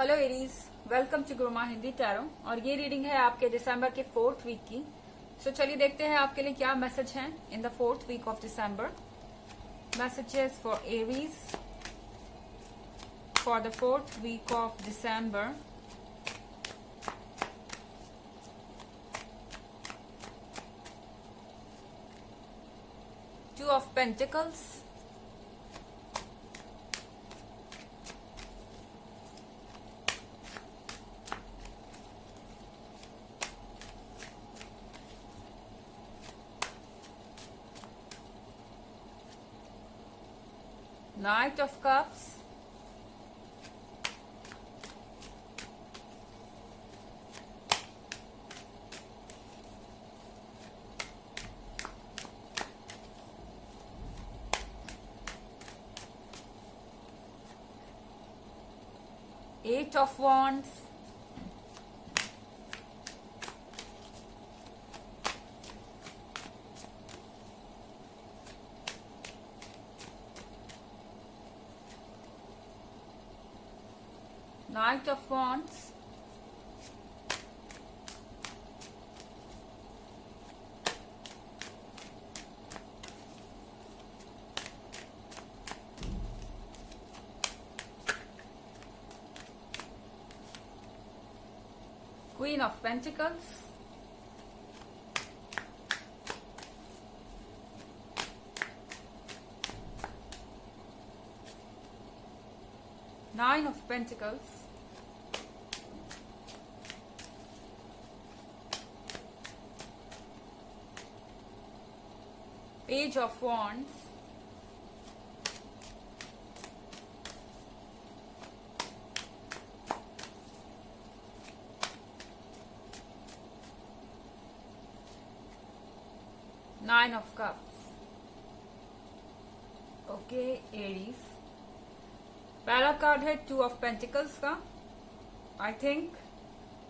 Hello Aries, welcome to Guruma Hindi tarot. और ये reading है आपके दिसंबर के 4th वीक की। सो चलिए देखते हैं आपके लिए क्या मैसेज है in the 4th week of December. Messages for Aries for the 4th week of December. Two of Pentacles, Knight of Cups, Eight of Wands, Knight of Wands, Queen of Pentacles, Nine of Pentacles, Page of Wands, Nine of Cups। Okay Aries, पहला card है two of pentacles का। I think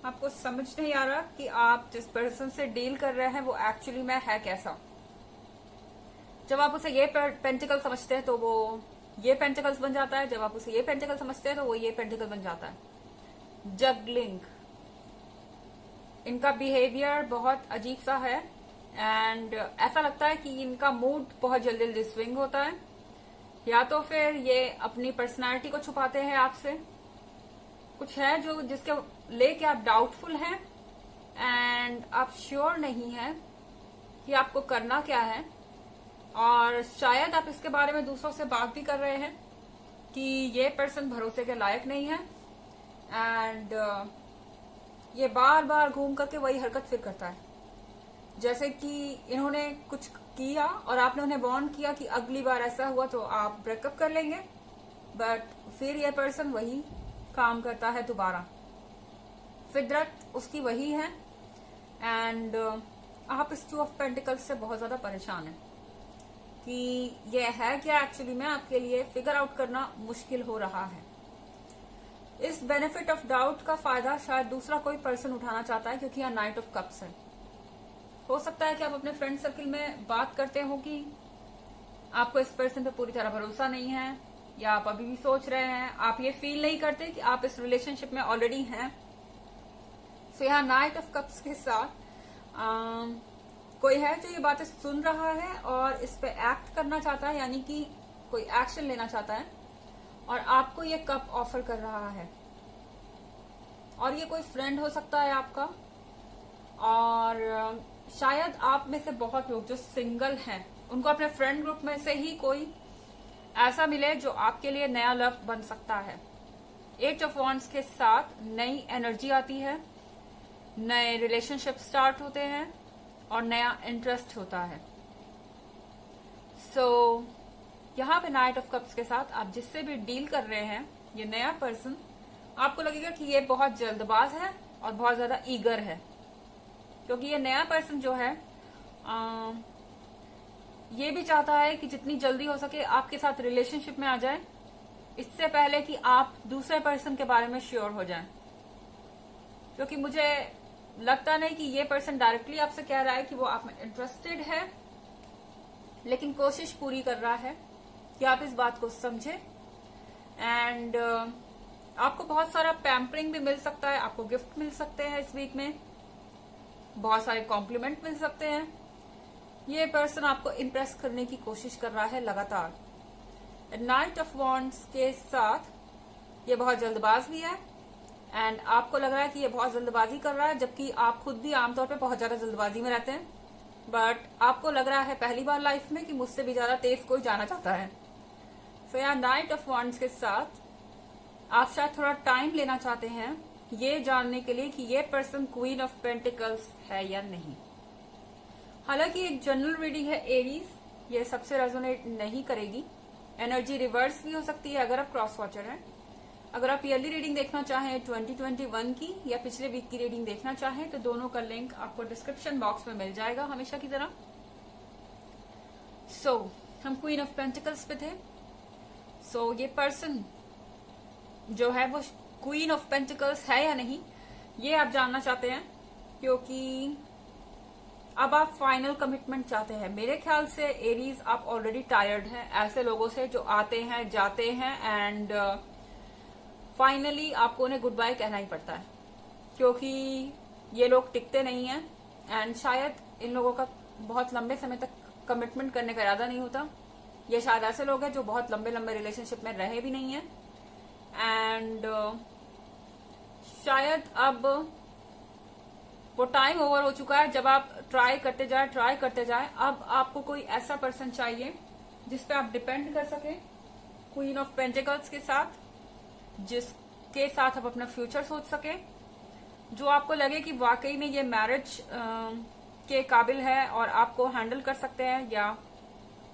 आपको समझ नहीं आ रहा कि आप जिस पर्सन से डील कर रहे हैं वो एक्चुअली में है कैसा। जब आप उसे ये पेंटिकल समझते हैं तो वो ये पेंटिकल्स बन जाता है, जब आप उसे ये पेंटिकल समझते हैं तो वो ये पेंटिकल बन जाता है। जगलिंग, इनका बिहेवियर बहुत अजीब सा है एंड ऐसा लगता है कि इनका मूड बहुत जल्दी जल्दी स्विंग होता है, या तो फिर ये अपनी पर्सनालिटी को छुपाते हैं आपसे। कुछ है जो जिसके लेके आप डाउटफुल हैं एंड आप श्योर नहीं है कि आपको करना क्या है, और शायद आप इसके बारे में दूसरों से बात भी कर रहे हैं कि ये पर्सन भरोसे के लायक नहीं है एंड ये बार बार घूम करके वही हरकत फिर करता है। जैसे कि इन्होंने कुछ किया और आपने उन्हें वार्न किया कि अगली बार ऐसा हुआ तो आप ब्रेकअप कर लेंगे, बट फिर यह पर्सन वही काम करता है दोबारा। फितरत उसकी वही है एंड आप इस टू ऑफ पेंटिकल्स से बहुत ज्यादा परेशान हैं कि ये है क्या एक्चुअली में, आपके लिए फिगर आउट करना मुश्किल हो रहा है। इस बेनिफिट ऑफ डाउट का फायदा शायद दूसरा कोई पर्सन उठाना चाहता है क्योंकि यहाँ नाइट ऑफ कप्स है। हो सकता है कि आप अपने फ्रेंड सर्कल में बात करते हो कि आपको इस पर्सन पे पूरी तरह भरोसा नहीं है, या आप अभी भी सोच रहे हैं, आप ये फील नहीं करते कि आप इस रिलेशनशिप में ऑलरेडी हैं। सो यहाँ नाइट ऑफ कप्स के साथ कोई है जो ये बातें सुन रहा है और इस पे एक्ट करना चाहता है, यानी कि कोई एक्शन लेना चाहता है और आपको ये कप ऑफर कर रहा है। और ये कोई फ्रेंड हो सकता है आपका, और शायद आप में से बहुत लोग जो सिंगल हैं उनको अपने फ्रेंड ग्रुप में से ही कोई ऐसा मिले जो आपके लिए नया लव बन सकता है। एट ऑफ वॉन्ड्स के साथ नई एनर्जी आती है, नए रिलेशनशिप स्टार्ट होते हैं और नया इंटरेस्ट होता है। सो यहाँ पे नाइट ऑफ कप्स के साथ आप जिससे भी डील कर रहे हैं, ये नया पर्सन, आपको लगेगा कि ये बहुत जल्दबाज है और बहुत ज्यादा ईगर है, क्योंकि ये नया पर्सन जो है ये भी चाहता है कि जितनी जल्दी हो सके आपके साथ रिलेशनशिप में आ जाए, इससे पहले कि आप दूसरे पर्सन के बारे में श्योर हो जाएं। क्योंकि मुझे लगता नहीं कि ये पर्सन डायरेक्टली आपसे कह रहा है कि वो आप में इंटरेस्टेड है, लेकिन कोशिश पूरी कर रहा है कि आप इस बात को समझें एंड आपको बहुत सारा पैम्परिंग भी मिल सकता है, आपको गिफ्ट मिल सकते हैं इस वीक में, बहुत सारे कॉम्प्लीमेंट मिल सकते हैं। ये पर्सन आपको इम्प्रेस करने की कोशिश कर रहा है लगातार। नाइट ऑफ वॉन्ड्स के साथ ये बहुत जल्दबाज भी है एंड आपको लग रहा है कि ये बहुत जल्दबाजी कर रहा है, जबकि आप खुद भी आमतौर पे बहुत ज्यादा जल्दबाजी में रहते हैं। बट आपको लग रहा है पहली बार लाइफ में कि मुझसे भी ज्यादा तेज कोई जाना चाहता है। सो यहाँ नाइट ऑफ वॉन्ड्स के साथ आप शायद थोड़ा टाइम लेना चाहते हैं ये जानने के लिए कि ये पर्सन क्वीन ऑफ पेंटिकल्स है या नहीं। हालांकि एक जनरल रीडिंग है एरीज, ये सबसे रेजोनेट नहीं करेगी। एनर्जी रिवर्स भी हो सकती है अगर आप क्रॉस वॉचर हैं। अगर आप ईयरली रीडिंग देखना चाहें 2021 की या पिछले वीक की रीडिंग देखना चाहें तो दोनों का लिंक आपको डिस्क्रिप्शन बॉक्स में मिल जाएगा हमेशा की तरह। सो हम क्वीन ऑफ पेंटिकल्स पे थे। सो ये पर्सन जो है वो क्वीन ऑफ पेंटिकल्स है या नहीं ये आप जानना चाहते हैं, क्योंकि अब आप फाइनल कमिटमेंट चाहते हैं। मेरे ख्याल से एरीज आप ऑलरेडी टायर्ड हैं ऐसे लोगों से जो आते हैं जाते हैं एंड फाइनली आपको उन्हें गुड बाय कहना ही पड़ता है, क्योंकि ये लोग टिकते नहीं हैं एंड शायद इन लोगों का बहुत लंबे समय तक कमिटमेंट करने का इरादा नहीं होता। ये शायद ऐसे लोग हैं जो बहुत लंबे लंबे रिलेशनशिप में रहे भी नहीं है एंड शायद अब वो टाइम ओवर हो चुका है जब आप ट्राई करते जाए। अब आपको कोई ऐसा पर्सन चाहिए जिस पे आप डिपेंड कर सके, क्वीन ऑफ पेंटिकल्स के साथ, जिसके साथ आप अपना फ्यूचर सोच सके, जो आपको लगे कि वाकई में ये मैरिज के काबिल है और आपको हैंडल कर सकते हैं या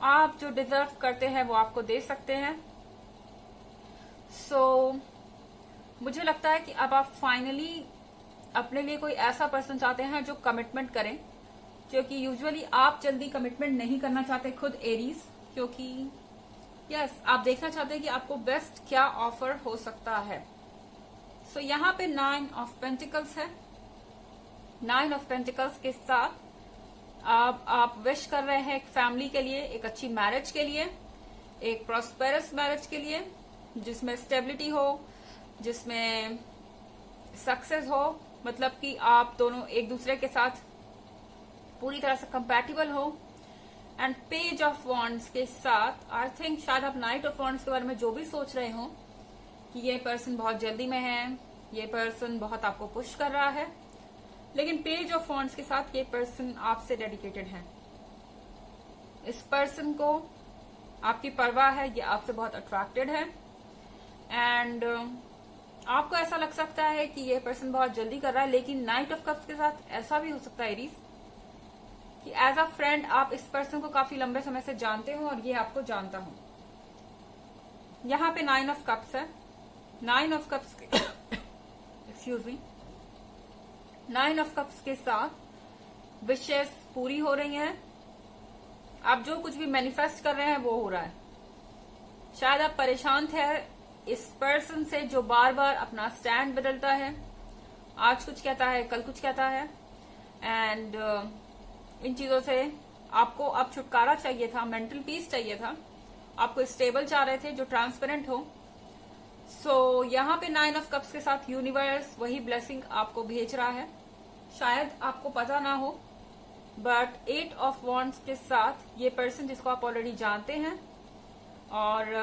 आप जो डिजर्व करते हैं वो आपको दे सकते हैं। सो मुझे लगता है कि अब आप फाइनली अपने लिए कोई ऐसा पर्सन चाहते हैं जो कमिटमेंट करें, क्योंकि यूजुअली आप जल्दी कमिटमेंट नहीं करना चाहते खुद एरीज, क्योंकि यस आप देखना चाहते हैं कि आपको बेस्ट क्या ऑफर हो सकता है। सो यहाँ पे 9 ऑफ पेंटिकल्स है। 9 ऑफ पेंटिकल्स के साथ आप विश कर रहे हैं एक फैमिली के लिए, एक अच्छी मैरिज के लिए, एक प्रॉस्पेरस मैरिज के लिए जिसमें स्टेबिलिटी हो, जिसमें सक्सेस हो, मतलब कि आप दोनों एक दूसरे के साथ पूरी तरह से कंपैटिबल हो। एंड पेज ऑफ वॉन्ड्स के साथ आई थिंक शायद आप नाइट ऑफ वॉन्ड्स के बारे में जो भी सोच रहे हो कि ये पर्सन बहुत जल्दी में है, ये पर्सन बहुत आपको पुश कर रहा है, लेकिन पेज ऑफ वॉन्ड्स के साथ ये पर्सन आपसे डेडिकेटेड है। इस पर्सन को आपकी परवाह है, ये आपसे बहुत अट्रैक्टेड है एंड आपको ऐसा लग सकता है कि ये पर्सन बहुत जल्दी कर रहा है, लेकिन नाइट ऑफ कप्स के साथ ऐसा भी हो सकता है एरीज कि एज अ फ्रेंड आप इस पर्सन को काफी लंबे समय से जानते हो और ये आपको जानता हो। यहाँ पे 9 ऑफ कप्स है। 9 of cups excuse me 9 of cups के साथ विशेष पूरी हो रही हैं। आप जो कुछ भी मैनिफेस्ट कर रहे हैं वो हो रहा है। शायद आप परेशान थे इस पर्सन से जो बार बार अपना स्टैंड बदलता है, आज कुछ कहता है कल कुछ कहता है एंड इन चीजों से आपको अब छुटकारा चाहिए था, मेंटल पीस चाहिए था, आपको स्टेबल चाह रहे थे जो ट्रांसपेरेंट हो। सो यहाँ पे 9 ऑफ कप्स के साथ यूनिवर्स वही ब्लेसिंग आपको भेज रहा है। शायद आपको पता ना हो बट 8 ऑफ वॉन्ड्स के साथ ये पर्सन जिसको आप ऑलरेडी जानते हैं और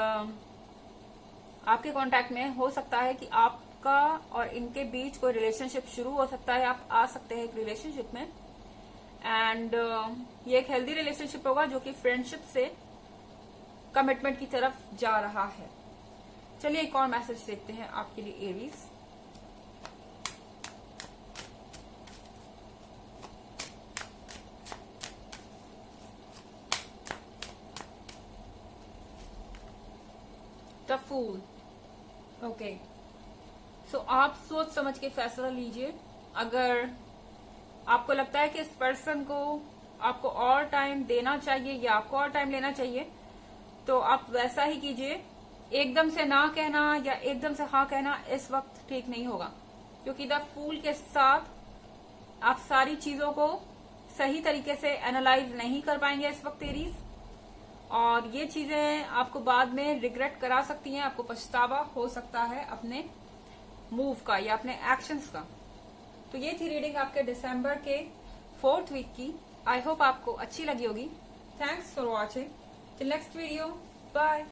आपके कांटेक्ट में हो सकता है कि आपका और इनके बीच कोई रिलेशनशिप शुरू हो सकता है। आप आ सकते हैं एक रिलेशनशिप में एंड ये एक हेल्दी रिलेशनशिप होगा जो कि फ्रेंडशिप से कमिटमेंट की तरफ जा रहा है। चलिए एक और मैसेज देखते हैं आपके लिए Aries. The fool. Okay, so आप सोच समझ के फैसला लीजिए। अगर आपको लगता है कि इस पर्सन को आपको और टाइम देना चाहिए या आपको और टाइम लेना चाहिए तो आप वैसा ही कीजिए। एकदम से ना कहना या एकदम से हाँ कहना इस वक्त ठीक नहीं होगा, क्योंकि द फूल के साथ आप सारी चीजों को सही तरीके से एनालाइज नहीं कर पाएंगे इस वक्त एरीज, और ये चीजें आपको बाद में रिग्रेट करा सकती हैं, आपको पछतावा हो सकता है अपने मूव का या अपने एक्शंस का। तो ये थी रीडिंग आपके दिसंबर के 4th वीक की। आई होप आपको अच्छी लगी होगी। Thanks for watching. Till next video, bye.